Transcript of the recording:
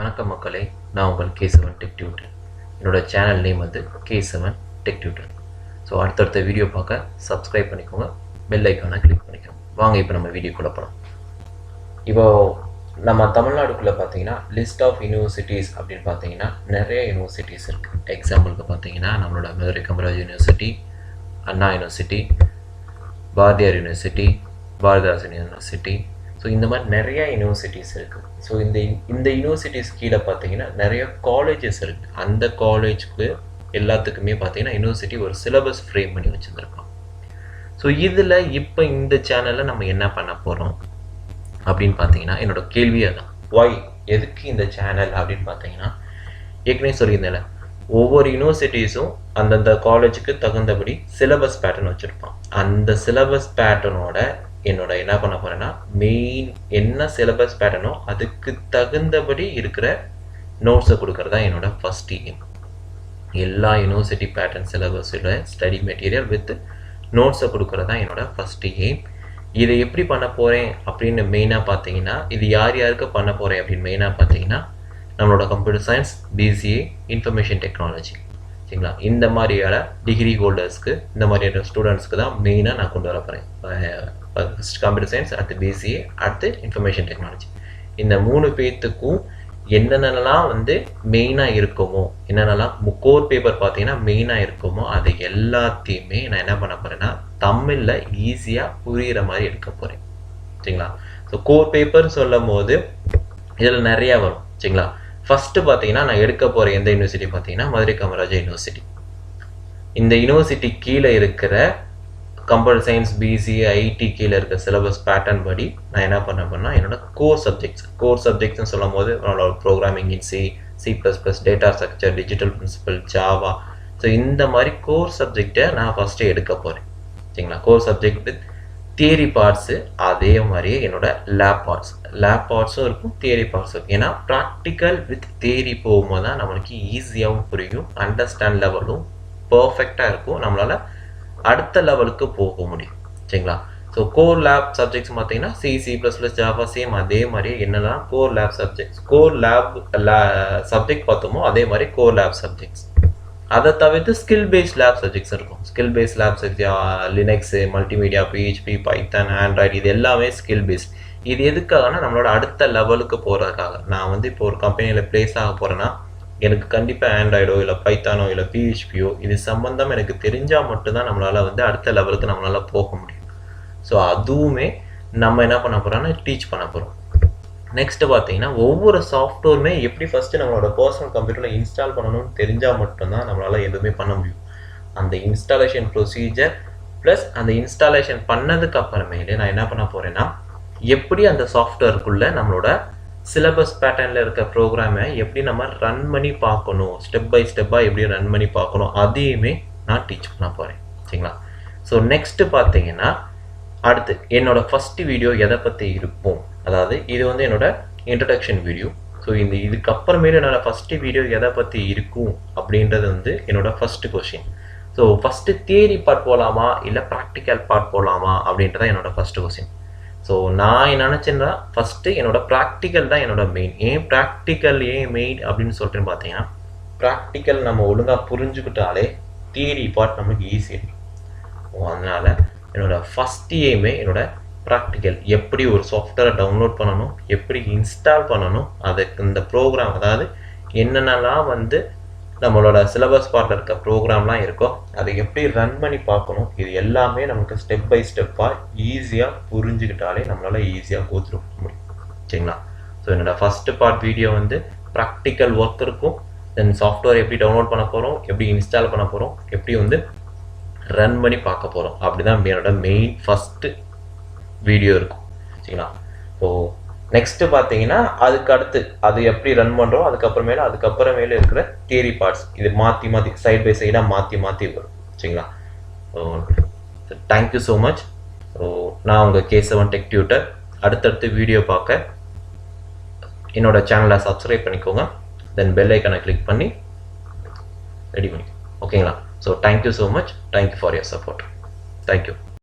வணக்கம் மக்களே, நான் உங்கள் K7 டெக் டியூட்டர். என்னோட சேனல் நேம் வந்து K7 டெக் டியூட்டர். ஸோ அடுத்தடுத்த வீடியோ பார்க்க சப்ஸ்கிரைப் பண்ணிக்கோங்க, பெல் ஐக்கானை கிளிக் பண்ணிக்கோங்க. வாங்க இப்போ நம்ம வீடியோக்குள்ளே போகலாம். இப்போ நம்ம தமிழ்நாடுக்குள்ளே பார்த்தீங்கன்னா லிஸ்ட் ஆஃப் யூனிவர்சிட்டிஸ் அப்படின்னு பார்த்தீங்கன்னா நிறைய யூனிவர்சிட்டிஸ் இருக்குது. எக்ஸாம்பிளுக்கு பார்த்தீங்கன்னா நம்மளோட Madurai Kamaraj university, Anna university, Bharathiar university, Bharathidasan university. So இந்த மாதிரி நிறைய யூனிவர்சிட்டிஸ் இருக்குது. ஸோ இந்த யூனிவர்சிட்டிஸ் கீழே பார்த்தீங்கன்னா நிறைய காலேஜஸ் இருக்குது. அந்த காலேஜுக்கு எல்லாத்துக்குமே பார்த்தீங்கன்னா யூனிவர்சிட்டி ஒரு சிலபஸ் ஃப்ரேம் பண்ணி வச்சுருந்துருக்கோம். ஸோ இதில் இப்போ இந்த சேனலில் நம்ம என்ன பண்ண போகிறோம் அப்படின்னு பார்த்தீங்கன்னா, என்னோடய கேள்வியே தான், ஒய் எதுக்கு இந்த சேனல் அப்படின்னு பார்த்தீங்கன்னா, ஏற்கனவே சொல்லியிருந்தேன்ல, ஒவ்வொரு யூனிவர்சிட்டிஸும் அந்தந்த காலேஜுக்கு தகுந்தபடி சிலபஸ் பேட்டர்ன் வச்சுருப்பான். அந்த சிலபஸ் பேட்டர்னோட என்னோட என்ன பண்ண போகிறேன்னா, மெயின் என்ன சிலபஸ் பேட்டர்னோ அதுக்கு தகுந்தபடி இருக்கிற நோட்ஸை கொடுக்குறதா என்னோட ஃபஸ்ட் எய்ம். எல்லா யூனிவர்சிட்டி பேட்டர்ன் சிலபஸோட ஸ்டடி மெட்டீரியல் வித் நோட்ஸை கொடுக்குறதா என்னோட ஃபஸ்ட் எய்ம். இதை எப்படி பண்ண போகிறேன் அப்படின்னு மெயினாக பார்த்தீங்கன்னா, இது யார் யாருக்கு பண்ண போகிறேன் அப்படின்னு மெயினாக பார்த்தீங்கன்னா, நம்மளோட computer science, BCA, information technology, சரிங்களா, இந்த மாதிரியான டிகிரி ஹோல்டர்ஸ்க்கு, இந்த மாதிரியான ஸ்டூடெண்ட்ஸ்க்கு தான் மெயினாக நான் கொண்டு வர போகிறேன். ஃபஸ்ட் கம்ப்யூட்டர் சயின்ஸ், அடுத்து பிசிஏ, அடுத்து இன்ஃபர்மேஷன் டெக்னாலஜி. இந்த 3 பேர்த்துக்கும் என்னென்னலாம் வந்து மெயினாக இருக்குமோ, என்னென்னலாம் கோர் பேப்பர் பார்த்தீங்கன்னா மெயினாக இருக்குமோ, அது எல்லாத்தையுமே நான் என்ன பண்ண போகிறேன்னா தமிழில் ஈஸியாக புரிகிற மாதிரி எடுக்க போகிறேன், சரிங்களா. ஸோ கோர் பேப்பர் சொல்லும் போது இதில் நிறையா வரும், சரிங்களா. ஃபஸ்ட்டு பார்த்தீங்கன்னா நான் எடுக்க போகிற எந்த யூனிவர்சிட்டி பார்த்தீங்கன்னா மதுரை கமராஜ் யூனிவர்சிட்டி. இந்த யூனிவர்சிட்டி கீழே இருக்கிற கம்ப்யூட்டர் சயின்ஸ், பிசிஏ, ஐடி கீழே இருக்க சிலபஸ் பேட்டர்ன் படி நான் என்ன பண்ண போறேன்னா, என்னோட கோர் சப்ஜெக்ட்ஸ்னு சொல்லும் போது நம்மளோட programming in C++, data structure, digital principle, Java, so இந்த மாதிரி கோர் சப்ஜெக்டை நான் ஃபஸ்ட்டு எடுக்க போகிறேன், சரிங்களா. Core subject with theory parts, அதே மாதிரியே என்னோட லேப் பார்ட்ஸும் இருக்கும், தியரி பார்ட்ஸும் இருக்கும். ஏன்னா ப்ராக்டிக்கல் வித் தியரி போகும்போது தான் நம்மளுக்கு ஈஸியாகவும் புரியும், அண்டர்ஸ்டாண்ட் லெவலும் பர்ஃபெக்டாக இருக்கும், நம்மளால் அடுத்த லெவலுக்கு போக முடியும், சரிங்களா. ஸோ கோர் லேப் சப்ஜெக்ட்ஸ் பார்த்தீங்கன்னா C++, ஜாவா, சேம் அதே மாதிரி என்னெல்லாம் கோர் லேப் சப்ஜெக்ட் பார்த்தோமோ அதே மாதிரி கோர் லேப் சப்ஜெக்ட்ஸ். அதை தவிர்த்து ஸ்கில் பேஸ்ட் லேப் சப்ஜெக்ட்ஸ் இருக்கும். Skill paste lab subject Linux, multimedia, PHP, Python, Android, இது எல்லாமே ஸ்கில் பேஸ்ட். இது எதுக்காகனா நம்மளோட அடுத்த லெவலுக்கு போகிறதுக்காக. நான் வந்து இப்போ ஒரு கம்பெனியில் ப்ளேஸ் ஆக போகிறேன்னா எனக்கு கண்டிப்பாக ஆண்ட்ராய்டோ இல்லை பைத்தானோ இல்லை PHPயோ இது சம்மந்தம் எனக்கு தெரிஞ்சால் மட்டும்தான் நம்மளால் வந்து அடுத்த லெவலுக்கு நம்மளால் போக முடியும். ஸோ அதுவுமே நம்ம என்ன பண்ண போகிறோம்னா டீச் பண்ண போகிறோம். நெக்ஸ்ட்டு பார்த்தீங்கன்னா ஒவ்வொரு சாஃப்ட்வேருமே எப்படி ஃபஸ்ட்டு நம்மளோட பர்சனல் கம்ப்யூட்டரில் இன்ஸ்டால் பண்ணணும்னு தெரிஞ்சால் மட்டும்தான் நம்மளால் எதுவுமே பண்ண முடியும். அந்த இன்ஸ்டாலேஷன் ப்ரொசீஜர் ப்ளஸ் அந்த இன்ஸ்டாலேஷன் பண்ணதுக்கு அப்புறமேலே நான் என்ன பண்ண போகிறேன்னா, எப்படி அந்த சாஃப்ட்வேருக்குள்ளே நம்மளோட சிலபஸ் பேட்டர்னில் இருக்க ப்ரோக்ராமை எப்படி நம்ம ரன் பண்ணி பார்க்கணும், ஸ்டெப் பை ஸ்டெப்பாக எப்படி ரன் பண்ணி பார்க்கணும், அதையுமே நான் டீச் பண்ண போகிறேன், சரிங்களா. ஸோ நெக்ஸ்ட்டு பார்த்தீங்கன்னா அடுத்து என்னோட ஃபஸ்ட்டு வீடியோ எதை பற்றி இருக்கும், அதாவது இது வந்து என்னோட இன்ட்ரடக்ஷன் வீடியோ. ஸோ இதுக்கப்புறமேலே என்னோட ஃபஸ்ட்டு வீடியோ எதை பற்றி இருக்கும் அப்படின்றது வந்து என்னோட first question. So first theory part போகலாமா இல்லை ப்ராக்டிக்கல் பார்ட் போகலாமா அப்படின்றதான் என்னோட ஃபஸ்ட்டு கொஸ்டின். ஸோ நான் நினச்சேன்னா ஃபஸ்ட்டு என்னோட ப்ராக்டிக்கல் தான் என்னோட மெயின். ப்ராக்டிக்கல் மெயின் அப்படின்னு சொல்லிட்டு பார்த்தீங்கன்னா, ப்ராக்டிக்கல் நம்ம ஒழுங்காக புரிஞ்சுக்கிட்டாலே தியரி பார்ட் நமக்கு ஈஸியாக. அதனால் என்னோட ஃபஸ்ட் எய்மே என்னோட ப்ராக்டிக்கல், எப்படி ஒரு சாஃப்ட்வேரை டவுன்லோட் பண்ணணும், எப்படி இன்ஸ்டால் பண்ணணும், அதுக்கு இந்த ப்ரோக்ராம், அதாவது என்னென்னலாம் வந்து நம்மளோட சிலபஸ் பார்ட்டில் இருக்க ப்ரோக்ராம்லாம் இருக்கோ அதை எப்படி ரன் பண்ணி பார்க்கணும், இது எல்லாமே நமக்கு ஸ்டெப் பை ஸ்டெப்பாக ஈஸியாக புரிஞ்சுக்கிட்டாலே நம்மளால் ஈஸியாக கோத்ரூ முடியும், சரிங்களா. ஸோ என்னோடய ஃபஸ்ட்டு பார்ட் வீடியோ வந்து ப்ராக்டிக்கல் ஒர்க் இருக்கும், தென் சாஃப்ட்வேர் எப்படி டவுன்லோட் பண்ண போகிறோம், எப்படி இன்ஸ்டால் பண்ண போகிறோம், எப்படி வந்து ரன் பண்ணி பார்க்க போகிறோம், அப்படி தான் என்னோட மெயின் ஃபஸ்ட்டு வீடியோ இருக்கும், சரிங்களா. இப்போது நெக்ஸ்ட்டு பார்த்தீங்கன்னா அதுக்கு அடுத்து அது எப்படி ரன் பண்ணுறோம், அதுக்கப்புறமேல இருக்கிற தியரி பார்ட்ஸ், இது மாற்றி சைட் பை சைடாக மாற்றி வரும், சரிங்களா. Thank you so much. ஸோ நான் உங்கள் K7 டெக் டியூட்டர். அடுத்தடுத்து வீடியோ பார்க்க என்னோட சேனலை சப்ஸ்கிரைப் பண்ணிக்கோங்க, தென் பெல் ஐக்கானை கிளிக் பண்ணி ரெடி பண்ணிக்கோங்க, ஓகேங்களா. So thank you so much, thank you for your support, thank you.